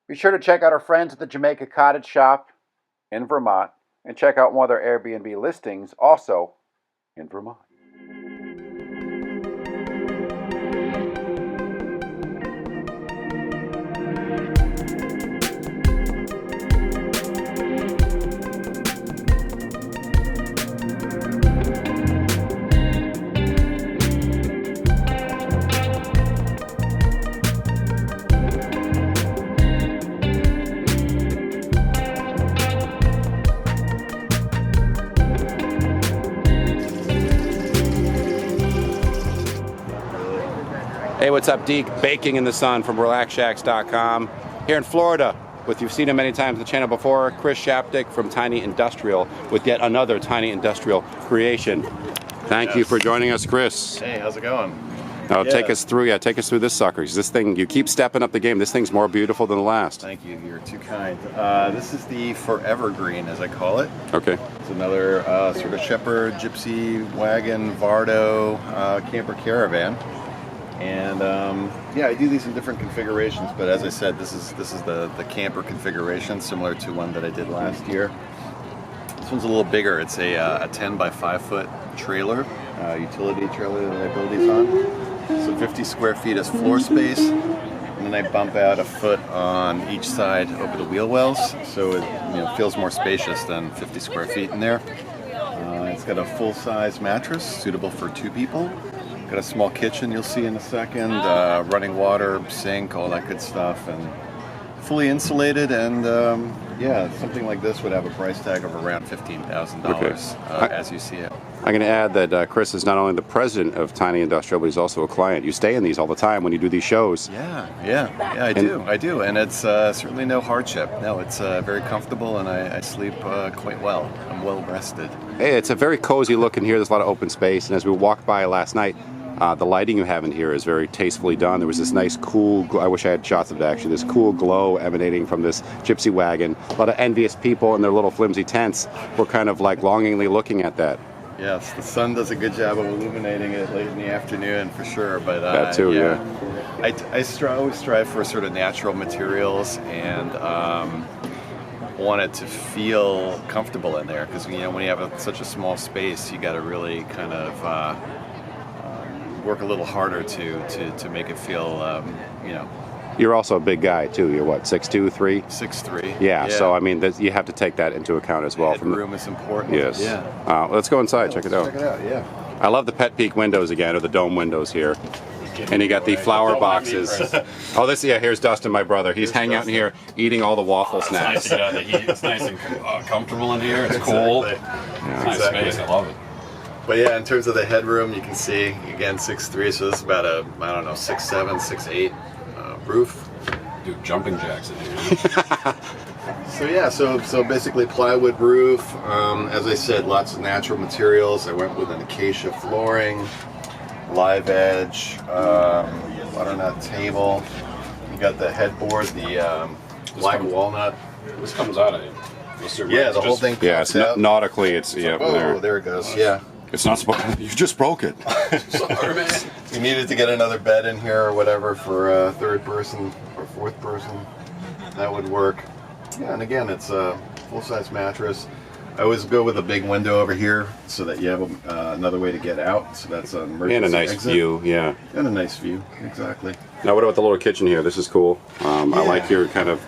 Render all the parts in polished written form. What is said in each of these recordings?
Be sure to check out our friends at the Jamaica Cottage Shop in Vermont and check out one of their Airbnb listings also in Vermont. Hey, what's up, Deke? Baking in the sun from RelaxShacks.com. Here in Florida, you've seen him many times on the channel before, Chris Shaptic from Tiny Industrial with yet another Tiny Industrial creation. Thank you for joining us, Chris. Hey, how's it going? Now take us through this sucker. This thing, you keep stepping up the game. This thing's more beautiful than the last. Thank you. You're too kind. This is the Forever Green, as I call it. Okay. It's another sort of shepherd, gypsy, wagon, Vardo, camper caravan. And yeah, I do these in different configurations, but as I said, this is the camper configuration, similar to one that I did last year. This one's a little bigger. It's a 10 by 5 foot trailer, utility trailer that I build these on. So 50 square feet is floor space, and then I bump out a foot on each side over the wheel wells, so it feels more spacious than 50 square feet in there. It's got a full-size mattress suitable for 2 people. Got a small kitchen you'll see in a second, running water, sink, all that good stuff, and fully insulated. And yeah, something like this would have a price tag of around $15,000 as you see it. I'm going to add that Chris is not only the president of Tiny Industrial, but he's also a client. You stay in these all the time when you do these shows. Yeah, I do, and it's certainly no hardship. No, it's very comfortable, and I sleep quite well. I'm well rested. Hey, it's a very cozy look in here. There's a lot of open space, and as we walked by last night, the lighting you have in here is very tastefully done. There was this nice cool, I wish I had shots of it actually, this cool glow emanating from this gypsy wagon. A lot of envious people in their little flimsy tents were kind of like longingly looking at that. Yes, the sun does a good job of illuminating it late in the afternoon for sure. But that too, yeah. I always strive for sort of natural materials and want it to feel comfortable in there, because when you have such a small space, you got to really kind of work a little harder to make it feel You're also a big guy too. You're what, 6'2", 3"? 6'3". Yeah. So I mean, you have to take that into account as well. Room is important. Yes. Yeah. Let's go inside. Check it out. Check it out. Yeah. I love the Pet Peak windows again, or the dome windows here. And you got the flower boxes. Oh, here's Dustin, my brother. He's hanging out in here eating all the waffle snacks. It's nice and comfortable in here. It's cool. Yeah, nice space. I love it. But yeah, in terms of the headroom, you can see, again, 6'3", so this is about a, 6'7", 6'8", roof. Do jumping jacks in here. So yeah, so basically plywood roof. As I said, lots of natural materials. I went with an acacia flooring, live edge, butternut table. You got the headboard, the black walnut. This comes out of it. Yeah, the whole thing. Yeah, it's nautically. It's there it goes. Yeah. It's not supposed. You just broke it. Sorry, man. We needed to get another bed in here or whatever for a third person or fourth person. That would work. Yeah, and again, it's a full-size mattress. I always go with a big window over here so that you have another way to get out. So that's an emergency and a nice exit. view. Yeah. And a nice view. Exactly. Now, what about the little kitchen here? This is cool. I like your kind of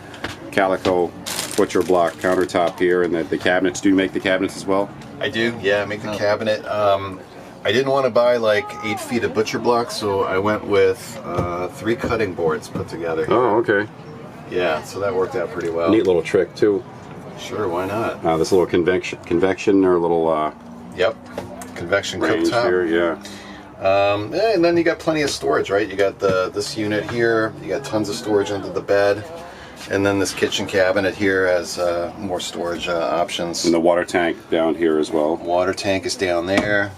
calico butcher block countertop here, and the cabinets. Do you make the cabinets as well? I do, yeah, I make the cabinet. I didn't want to buy like 8 feet of butcher blocks, so I went with 3 cutting boards put together. Oh, okay. Yeah, so that worked out pretty well. Neat little trick too. Sure, why not? This little convection or little Yep, convection range cooktop. here, yeah. And then you got plenty of storage, right? You got this unit here. You got tons of storage under the bed. And then this kitchen cabinet here has more storage options. And the water tank down here as well. Water tank is down there.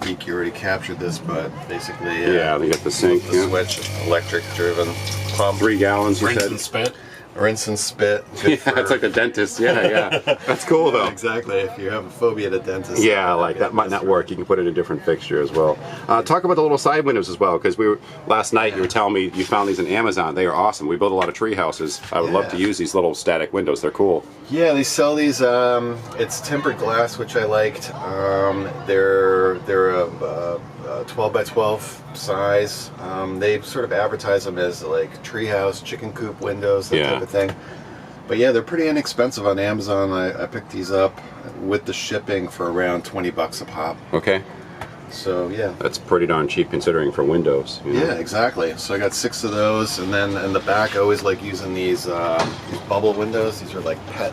You already captured this, but basically... yeah, they got the sink. The switch, electric driven pump. 3 gallons, you Rinse said? and spit. rinse and spit. Good for, It's like the dentist. Yeah. That's cool though. exactly. If you have a phobia to dentists. Yeah, like that might not work. You can put it in a different fixture as well. Talk about the little side windows as well, because last night you were telling me you found these on Amazon. They are awesome. We build a lot of tree houses. I would love to use these little static windows. They're cool. Yeah, they sell these. It's tempered glass, which I liked. They're a 12 by 12 size. They sort of advertise them as like treehouse, chicken coop windows, that type of thing. But yeah, they're pretty inexpensive on Amazon. I picked these up with the shipping for around $20 a pop. Okay. So yeah, that's pretty darn cheap considering for windows. You know? Yeah, exactly. So I got 6 of those, and then in the back, I always like using these bubble windows. These are like pet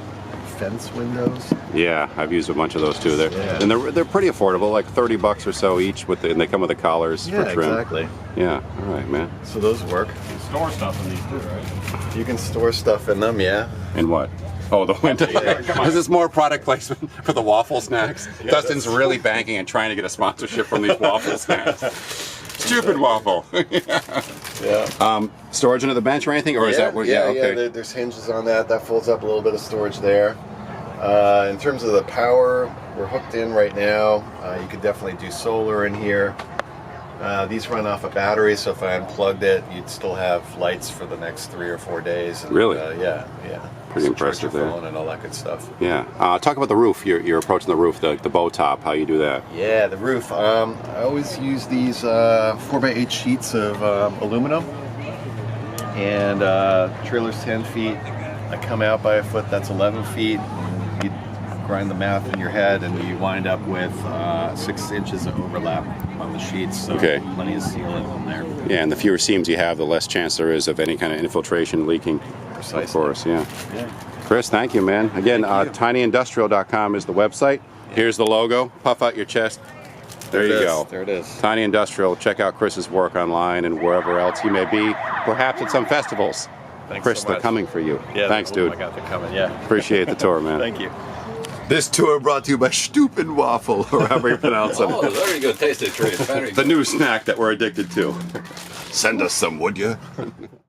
fence windows. Yeah, I've used a bunch of those too. And they're pretty affordable, like $30 or so each. And they come with the collars for trim. Exactly. Yeah, all right, man. So those work. You can store stuff in these too, right? You can store stuff in them, yeah. And what? Oh, the window. Is this more product placement for the waffle snacks? Dustin's really banking and trying to get a sponsorship from these waffle snacks. Stupid waffle. Yeah. Storage under the bench or anything, or is that what? Okay. There's hinges on that. That folds up a little bit of storage there. In terms of the power, we're hooked in right now. You could definitely do solar in here. These run off a battery, so if I unplugged it, you'd still have lights for the next 3 or 4 days. And, really? Yeah. Pretty impressive your there. phone and all that good stuff. Yeah. Talk about the roof. You're approaching the roof, the bow top. How you do that? Yeah, the roof. I always use these 4x8 sheets of aluminum, and trailer's 10 feet. I come out by a foot. That's 11 feet. You grind the math in your head, and you wind up with 6 inches of overlap on the sheets. So plenty of sealant in there. Yeah, and the fewer seams you have, the less chance there is of any kind of infiltration, leaking. Precisely. Of course, yeah. Chris, thank you, man. Again, tinyindustrial.com is the website. Here's the logo. Puff out your chest. There you go. There it is. Tiny Industrial. Check out Chris's work online and wherever else he may be. Perhaps at some festivals. Thanks Chris, so much. they're coming for you. Yeah, thanks, dude. I got they're coming. Yeah. Appreciate the tour, man. Thank you. This tour brought to you by Stupid Waffle, or however you pronounce it. Oh, very good tasty treat. Very The new snack that we're addicted to. Send us some, would you?